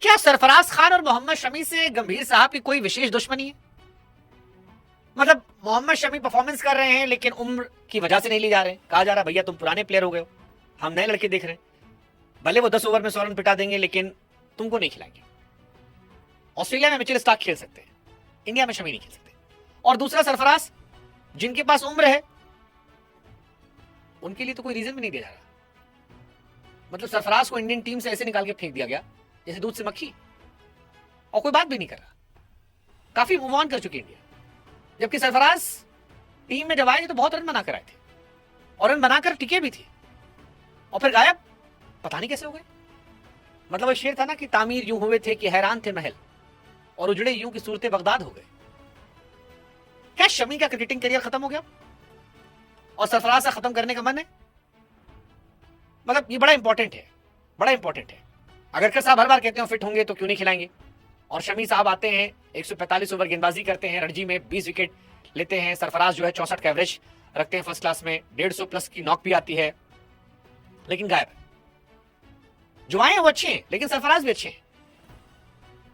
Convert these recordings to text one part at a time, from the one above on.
क्या सरफराज खान और मोहम्मद शमी से गंभीर साहब की कोई विशेष दुश्मनी है? मतलब मोहम्मद शमी परफॉर्मेंस कर रहे हैं लेकिन उम्र की वजह से नहीं ले जा रहे हैं। कहा जा रहा है भैया तुम पुराने प्लेयर हो गए हो, हम नए लड़के देख रहे हैं, भले वो 10 ओवर में 100 रन पिटा देंगे लेकिन तुमको नहीं खिलाएंगे। ऑस्ट्रेलिया में मिचेल स्टार्क खेल सकते हैं, इंडिया में शमी नहीं खेल सकते। और दूसरा सरफराज, जिनके पास उम्र है उनके लिए तो कोई रीजन भी नहीं दिया जा रहा। मतलब सरफराज को इंडियन टीम से ऐसे निकाल के फेंक दिया गया जैसे दूध से मक्खी, और कोई बात भी नहीं कर रहा। काफी मूव ऑन कर चुकी इंडिया, जबकि सरफराज टीम में जब आए तो बहुत रन बनाकर आए थे और रन बनाकर टिके भी थे, और फिर गायब, पता नहीं कैसे हो गए। मतलब वो शेर था ना कि तामीर यूं हुए थे कि हैरान थे महल, और उजड़े यूं की सूरतें बगदाद हो गए। क्या शमी का क्रिकेटिंग करियर खत्म हो गया और सरफराज का खत्म करने का मन है? मतलब ये बड़ा इंपॉर्टेंट है, बड़ा इंपॉर्टेंट है। अगर साहब हर बार कहते हैं फिट होंगे तो क्यों नहीं खिलाएंगे, और शमी साहब आते हैं 145 ओवर गेंदबाजी करते हैं, रणजी में 20 विकेट लेते हैं। सरफराज जो है 64 का एवरेज रखते हैं फर्स्ट क्लास में, 150 प्लस की नॉक भी आती है, लेकिन गायब। जो आए हैं वो अच्छे हैं, लेकिन सरफराज भी अच्छे हैं।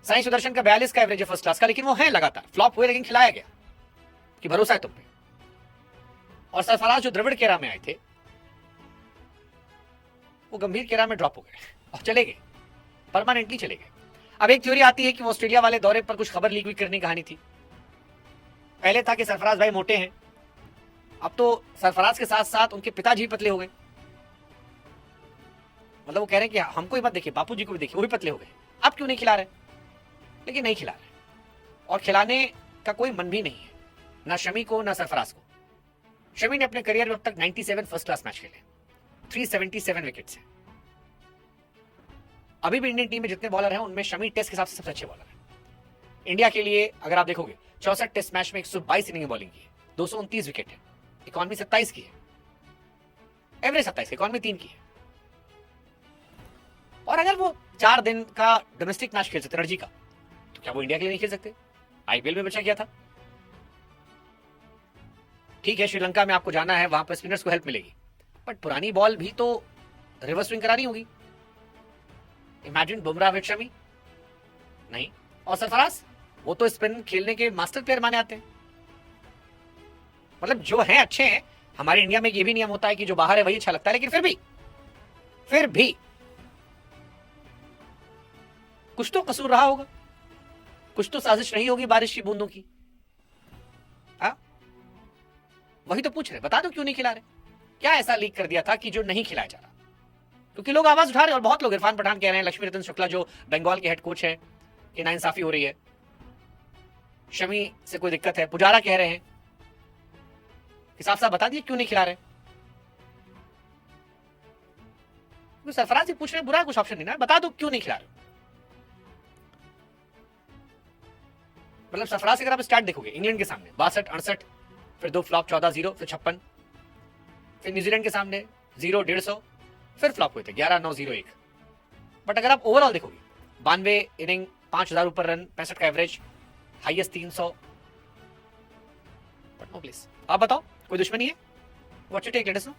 साई सुदर्शन का 42 का एवरेज है फर्स्ट क्लास का, लेकिन वो है लगातार, फ्लॉप हुए लेकिन खिलाया गया कि भरोसा है तुम पे। और सरफराज जो द्रविड़ केरा में आए थे वो गंभीर केरा में ड्रॉप हो गए और चले गए, परमानेंटली चले गए। अब एक थ्योरी आती है कि वो ऑस्ट्रेलिया वाले दौरे पर कुछ खबर लीक करने की कहानी थी। पहले था कि सरफराज भाई मोटे हैं, अब तो सरफराज के साथ साथ उनके पिताजी पतले हो गए। मतलब वो कह रहे हैं कि हमको ही मत देखिए, बापू जी को भी देखिए, वो भी पतले हो गए, अब क्यों नहीं खिला रहे? लेकिन नहीं खिला रहे, और खिलाने का कोई मन भी नहीं है, ना शमी को ना सरफराज को। शमी ने अपने करियर में अब तक 97 फर्स्ट क्लास मैच खेले, 377 विकेट्स हैं। अभी भी इंडियन टीम में जितने बॉलर हैं उनमें शमी टेस्ट के हिसाब से सबसे अच्छे बॉलर हैं। इंडिया के लिए अगर आप देखोगे 64 टेस्ट मैच में 122 इनिंग बॉलिंग की है, 229 विकेट है, इकॉनमी 27 की है, एवरेज 27, इकॉनमी 3 की है। और अगर वो 4 दिन का डोमेस्टिक मैच खेल सकते रणजी का, तो क्या वो इंडिया के लिए नहीं खेल सकते? आईपीएल में बचा गया था। ठीक है, श्रीलंका में आपको जाना है, वहां पर स्पिनर्स को हेल्प मिलेगी, बट पुरानी बॉल भी तो रिवर्स स्विंग करानी होगी। इमेजिन बुमराह विद शमी, नहीं। और सरफराज, वो तो स्पिन खेलने के मास्टर प्लेयर माने आते हैं। मतलब जो हैं अच्छे हैं। हमारे इंडिया में ये भी नियम होता है कि जो बाहर है वही अच्छा लगता है, लेकिन फिर भी कुछ तो कसूर रहा होगा, कुछ तो साजिश रही होगी बारिश की बूंदों की। वही तो पूछ रहे, बता दो क्यों नहीं खिला रहे? क्या ऐसा लीक कर दिया था कि जो नहीं खिलाया जा रहा? क्योंकि लोग आवाज उठा रहे हैं, और बहुत लोग, इरफान पठान कह रहे हैं, लक्ष्मी रतन शुक्ला जो बंगाल के हेड कोच हैं, कि नाइंसाफी हो रही है, शमी से कोई दिक्कत है। पुजारा कह रहे हैं कि साफ साफ बता दिए क्यों नहीं खिला रहे। सरफराज से पूछ रहे हैं, बुरा कुछ ऑप्शन नहीं ना, बता दो क्यों नहीं खिला रहे। मतलब सरफराज अगर आप स्टार्ट देखोगे इंग्लैंड के सामने 62, 68, फिर 2 फ्लॉप, 14-0, फिर 56, फिर न्यूजीलैंड के सामने 0, 150, फिर फ्लॉप हुए थे 11, 9, 0, 1। बट अगर आप ओवरऑल देखोगे 92 इनिंग, 5000 ऊपर रन, 65 का average, highest 300। But no please, आप बताओ कोई दुश्मनी है? What's your take, let us no.